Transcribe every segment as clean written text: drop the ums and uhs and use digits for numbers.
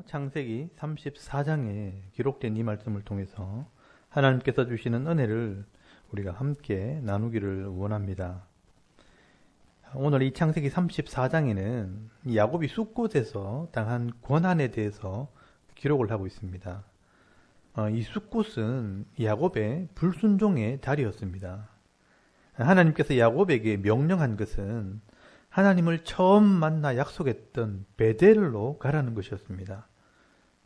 창세기 34장에 기록된 이 말씀을 통해서 하나님께서 주시는 은혜를 우리가 함께 나누기를 원합니다. 오늘 이 창세기 34장에는 야곱이 숫곳에서 당한 고난에 대해서 기록을 하고 있습니다. 이 숫곳은 야곱의 불순종의 자리였습니다. 하나님께서 야곱에게 명령한 것은 하나님을 처음 만나 약속했던 베델로 가라는 것이었습니다.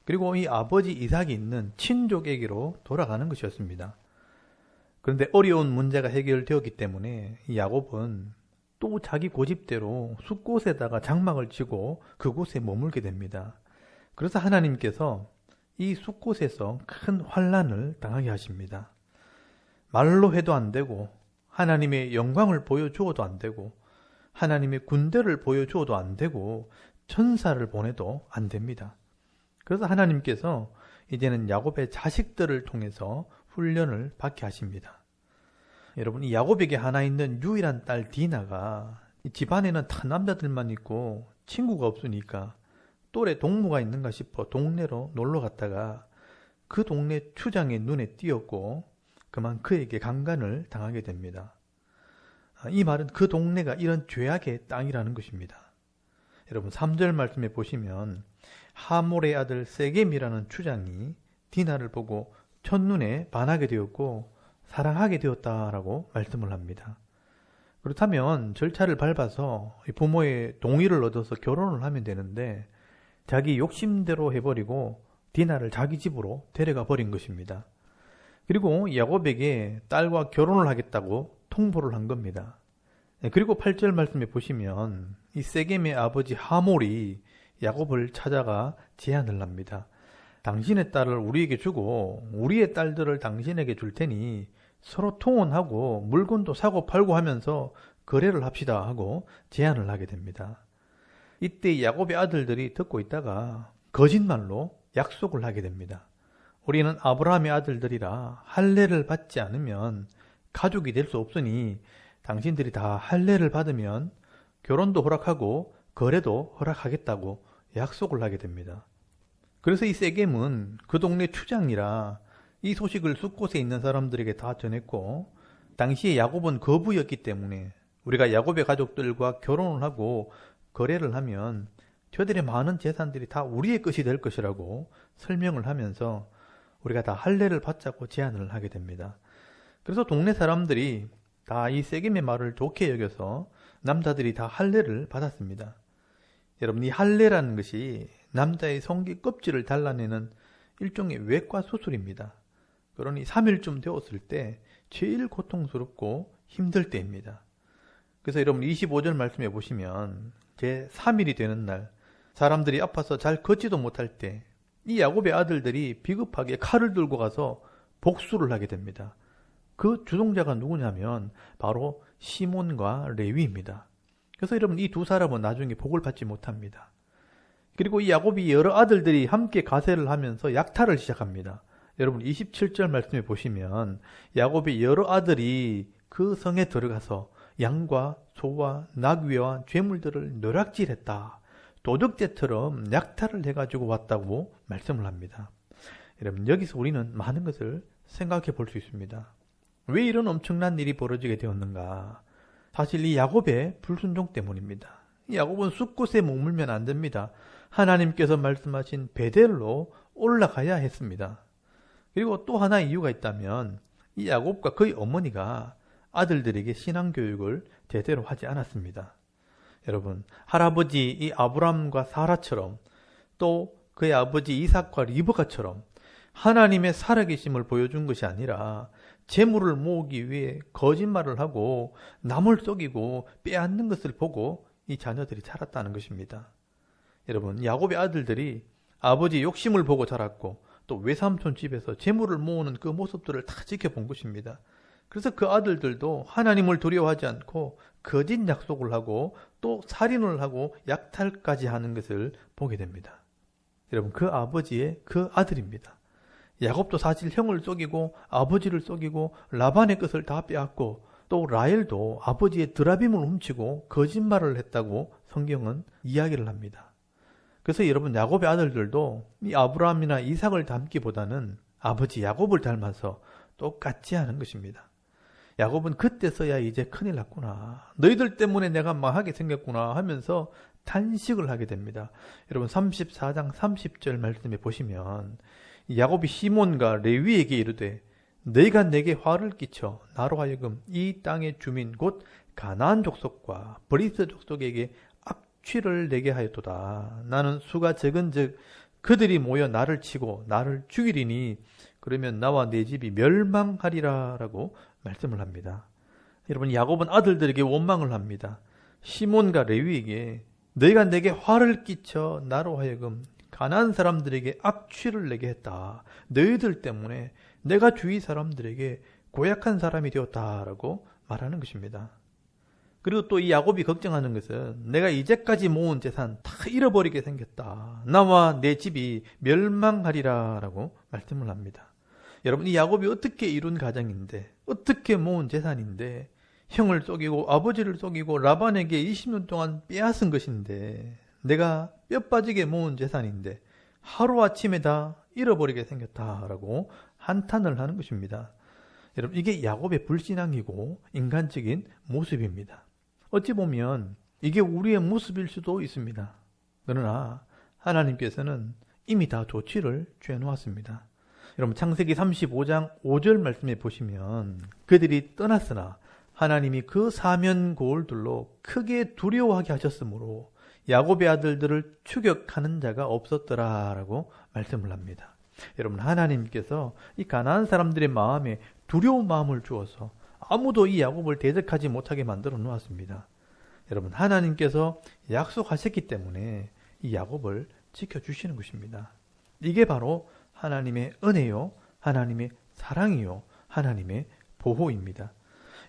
그리고 이 아버지 이삭이 있는 친족에게로 돌아가는 것이었습니다. 그런데 어려운 문제가 해결되었기 때문에 야곱은 또 자기 고집대로 숫곳에다가 장막을 치고 그곳에 머물게 됩니다. 그래서 하나님께서 이 숫곳에서 큰 환난을 당하게 하십니다. 말로 해도 안 되고 하나님의 영광을 보여주어도 안 되고 하나님의 군대를 보여주어도 안 되고 천사를 보내도 안 됩니다. 그래서 하나님께서 이제는 야곱의 자식들을 통해서 훈련을 받게 하십니다. 여러분, 이 야곱에게 하나 있는 유일한 딸 디나가 집안에는 다 남자들만 있고 친구가 없으니까 또래 동무가 있는가 싶어 동네로 놀러 갔다가 그 동네 추장의 눈에 띄었고 그만 그에게 강간을 당하게 됩니다. 이 말은 그 동네가 이런 죄악의 땅이라는 것입니다. 여러분, 3절 말씀에 보시면 하몰의 아들 세겜이라는 추장이 디나를 보고 첫눈에 반하게 되었고 사랑하게 되었다라고 말씀을 합니다. 그렇다면 절차를 밟아서 부모의 동의를 얻어서 결혼을 하면 되는데 자기 욕심대로 해버리고 디나를 자기 집으로 데려가 버린 것입니다. 그리고 야곱에게 딸과 결혼을 하겠다고 통보를 한 겁니다. 그리고 8절 말씀에 보시면 이 세겜의 아버지 하몰이 야곱을 찾아가 제안을 합니다. 당신의 딸을 우리에게 주고 우리의 딸들을 당신에게 줄 테니 서로 통혼하고 물건도 사고 팔고 하면서 거래를 합시다 하고 제안을 하게 됩니다. 이때 야곱의 아들들이 듣고 있다가 거짓말로 약속을 하게 됩니다. 우리는 아브라함의 아들들이라 할례를 받지 않으면 가족이 될 수 없으니 당신들이 다 할례를 받으면 결혼도 허락하고 거래도 허락하겠다고 약속을 하게 됩니다. 그래서 이 세겜은 그 동네 추장이라 이 소식을 숫곳에 있는 사람들에게 다 전했고 당시에 야곱은 거부였기 때문에 우리가 야곱의 가족들과 결혼을 하고 거래를 하면 저들의 많은 재산들이 다 우리의 것이 될 것이라고 설명을 하면서 우리가 다 할례를 받자고 제안을 하게 됩니다. 그래서 동네 사람들이 다 이 세겜의 말을 좋게 여겨서 남자들이 다 할례를 받았습니다. 여러분, 이 할례라는 것이 남자의 성기 껍질을 잘라내는 일종의 외과 수술입니다. 그러니 3일쯤 되었을 때 제일 고통스럽고 힘들 때입니다. 그래서 여러분 25절 말씀해 보시면 제 3일이 되는 날 사람들이 아파서 잘 걷지도 못할 때 이 야곱의 아들들이 비급하게 칼을 들고 가서 복수를 하게 됩니다. 그 주동자가 누구냐면 바로 시몬과 레위입니다. 그래서 여러분 이 두 사람은 나중에 복을 받지 못합니다. 그리고 이 야곱이 여러 아들들이 함께 가세를 하면서 약탈을 시작합니다. 여러분 27절 말씀에 보시면 야곱의 여러 아들이 그 성에 들어가서 양과 소와 나귀와 죄물들을 노략질했다. 도둑질처럼 약탈을 해가지고 왔다고 말씀을 합니다. 여러분 여기서 우리는 많은 것을 생각해 볼 수 있습니다. 왜 이런 엄청난 일이 벌어지게 되었는가? 사실 이 야곱의 불순종 때문입니다. 야곱은 숫곳에 머물면 안 됩니다. 하나님께서 말씀하신 베델로 올라가야 했습니다. 그리고 또 하나 이유가 있다면 이 야곱과 그의 어머니가 아들들에게 신앙교육을 제대로 하지 않았습니다. 여러분, 할아버지 이 아브람과 사라처럼 또 그의 아버지 이삭과 리브가처럼 하나님의 살아계심을 보여준 것이 아니라 재물을 모으기 위해 거짓말을 하고 남을 속이고 빼앗는 것을 보고 이 자녀들이 자랐다는 것입니다. 여러분, 야곱의 아들들이 아버지 욕심을 보고 자랐고 또 외삼촌 집에서 재물을 모으는 그 모습들을 다 지켜본 것입니다. 그래서 그 아들들도 하나님을 두려워하지 않고 거짓 약속을 하고 또 살인을 하고 약탈까지 하는 것을 보게 됩니다. 여러분, 그 아버지의 그 아들입니다. 야곱도 사실 형을 속이고 아버지를 속이고 라반의 것을 다 빼앗고 또 라헬도 아버지의 드라빔을 훔치고 거짓말을 했다고 성경은 이야기를 합니다. 그래서 여러분 야곱의 아들들도 이 아브라함이나 이삭을 닮기보다는 아버지 야곱을 닮아서 똑같이 하는 것입니다. 야곱은 그때서야 이제 큰일 났구나. 너희들 때문에 내가 망하게 생겼구나 하면서 탄식을 하게 됩니다. 여러분 34장 30절 말씀에 보시면 야곱이 시몬과 레위에게 이르되 너희가 내게 화를 끼쳐 나로 하여금 이 땅의 주민 곧 가나안 족속과 브리스 족속에게 악취를 내게 하였도다. 나는 수가 적은즉 그들이 모여 나를 치고 나를 죽이리니 그러면 나와 내 집이 멸망하리라 라고 말씀을 합니다. 여러분 야곱은 아들들에게 원망을 합니다. 시몬과 레위에게 너희가 내게 화를 끼쳐 나로 하여금 가나안 사람들에게 악취를 내게 했다. 너희들 때문에 내가 주위 사람들에게 고약한 사람이 되었다라고 말하는 것입니다. 그리고 또 이 야곱이 걱정하는 것은 내가 이제까지 모은 재산 다 잃어버리게 생겼다. 나와 내 집이 멸망하리라 라고 말씀을 합니다. 여러분 이 야곱이 어떻게 이룬 가정인데 어떻게 모은 재산인데 형을 속이고 아버지를 속이고 라반에게 20년 동안 빼앗은 것인데 내가 뼈 빠지게 모은 재산인데 하루아침에 다 잃어버리게 생겼다라고 한탄을 하는 것입니다. 여러분 이게 야곱의 불신앙이고 인간적인 모습입니다. 어찌 보면 이게 우리의 모습일 수도 있습니다. 그러나 하나님께서는 이미 다 조치를 취해놓았습니다. 여러분 창세기 35장 5절 말씀에 보시면 그들이 떠났으나 하나님이 그 사면 고울들로 크게 두려워하게 하셨으므로 야곱의 아들들을 추격하는 자가 없었더라 라고 말씀을 합니다. 여러분 하나님께서 이 가나안 사람들의 마음에 두려운 마음을 주어서 아무도 이 야곱을 대적하지 못하게 만들어 놓았습니다. 여러분 하나님께서 약속하셨기 때문에 이 야곱을 지켜주시는 것입니다. 이게 바로 하나님의 은혜요, 하나님의 사랑이요, 하나님의 보호입니다.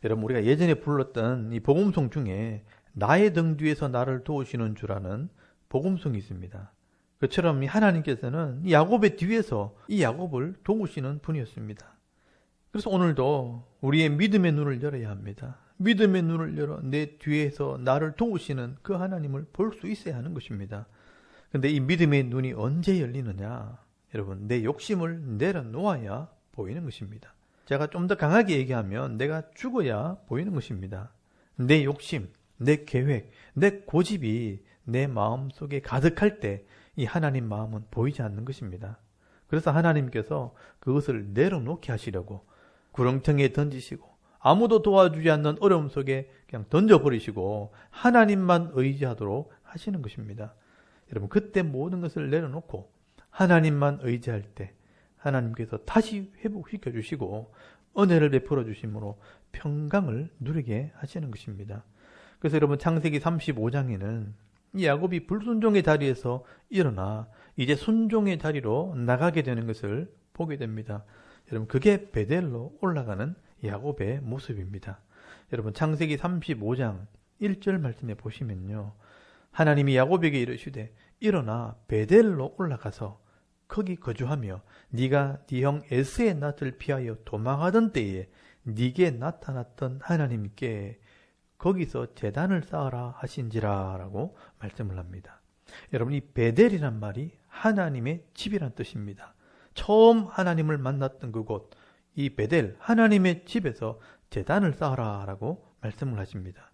여러분 우리가 예전에 불렀던 이 복음송 중에 나의 등 뒤에서 나를 도우시는 주라는 복음송이 있습니다. 그처럼 하나님께서는 이 야곱의 뒤에서 이 야곱을 도우시는 분이었습니다. 그래서 오늘도 우리의 믿음의 눈을 열어야 합니다. 믿음의 눈을 열어 내 뒤에서 나를 도우시는 그 하나님을 볼 수 있어야 하는 것입니다. 근데 이 믿음의 눈이 언제 열리느냐? 여러분 내 욕심을 내려놓아야 보이는 것입니다. 제가 좀 더 강하게 얘기하면 내가 죽어야 보이는 것입니다. 내 욕심, 내 계획, 내 고집이 내 마음속에 가득할 때 이 하나님 마음은 보이지 않는 것입니다. 그래서 하나님께서 그것을 내려놓게 하시려고 구렁텅이에 던지시고 아무도 도와주지 않는 어려움 속에 그냥 던져버리시고 하나님만 의지하도록 하시는 것입니다. 여러분 그때 모든 것을 내려놓고 하나님만 의지할 때 하나님께서 다시 회복시켜 주시고 은혜를 베풀어 주심으로 평강을 누리게 하시는 것입니다. 그래서 여러분 창세기 35장에는 이 야곱이 불순종의 다리에서 일어나 이제 순종의 다리로 나가게 되는 것을 보게 됩니다. 여러분 그게 베델로 올라가는 야곱의 모습입니다. 여러분 창세기 35장 1절 말씀에 보시면요. 하나님이 야곱에게 이르시되 일어나 베델로 올라가서 거기 거주하며 네가 네 형 에스의 낯을 피하여 도망하던 때에 네게 나타났던 하나님께 거기서 제단을 쌓아라 하신지라 라고 말씀을 합니다. 여러분 이 베델이란 말이 하나님의 집이란 뜻입니다. 처음 하나님을 만났던 그곳 이 베델 하나님의 집에서 제단을 쌓아라 라고 말씀을 하십니다.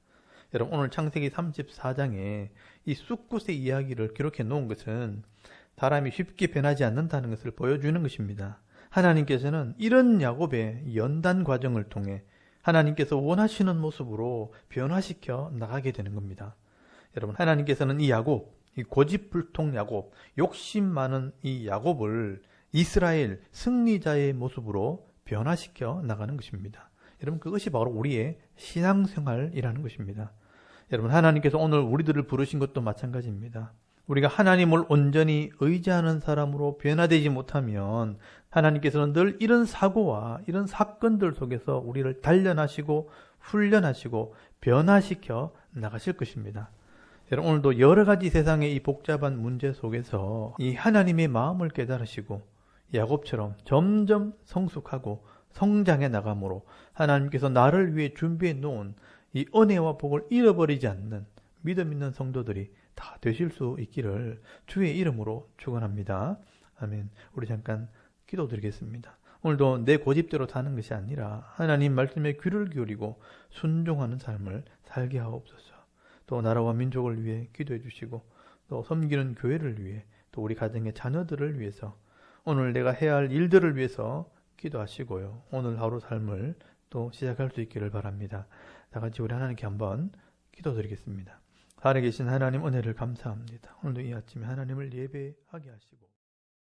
여러분 오늘 창세기 34장에 이 숫굿의 이야기를 기록해 놓은 것은 사람이 쉽게 변하지 않는다는 것을 보여주는 것입니다. 하나님께서는 이런 야곱의 연단 과정을 통해 하나님께서 원하시는 모습으로 변화시켜 나가게 되는 겁니다. 여러분 하나님께서는 이 야곱, 이 고집불통 야곱, 욕심 많은 이 야곱을 이스라엘 승리자의 모습으로 변화시켜 나가는 것입니다. 여러분 그것이 바로 우리의 신앙생활이라는 것입니다. 여러분 하나님께서 오늘 우리들을 부르신 것도 마찬가지입니다. 우리가 하나님을 온전히 의지하는 사람으로 변화되지 못하면 하나님께서는 늘 이런 사고와 이런 사건들 속에서 우리를 단련하시고 훈련하시고 변화시켜 나가실 것입니다. 여러분 오늘도 여러 가지 세상의 이 복잡한 문제 속에서 이 하나님의 마음을 깨달으시고 야곱처럼 점점 성숙하고 성장해 나감으로 하나님께서 나를 위해 준비해 놓은 이 은혜와 복을 잃어버리지 않는 믿음 있는 성도들이 다 되실 수 있기를 주의 이름으로 축원합니다. 아멘. 우리 잠깐 기도드리겠습니다. 오늘도 내 고집대로 사는 것이 아니라 하나님 말씀에 귀를 기울이고 순종하는 삶을 살게 하옵소서. 또 나라와 민족을 위해 기도해 주시고 또 섬기는 교회를 위해 또 우리 가정의 자녀들을 위해서 오늘 내가 해야 할 일들을 위해서 기도하시고요. 오늘 하루 삶을 또 시작할 수 있기를 바랍니다. 다 같이 우리 하나님께 한번 기도드리겠습니다. 하늘에 계신 하나님 은혜를 감사합니다. 오늘도 이 아침에 하나님을 예배하게 하시고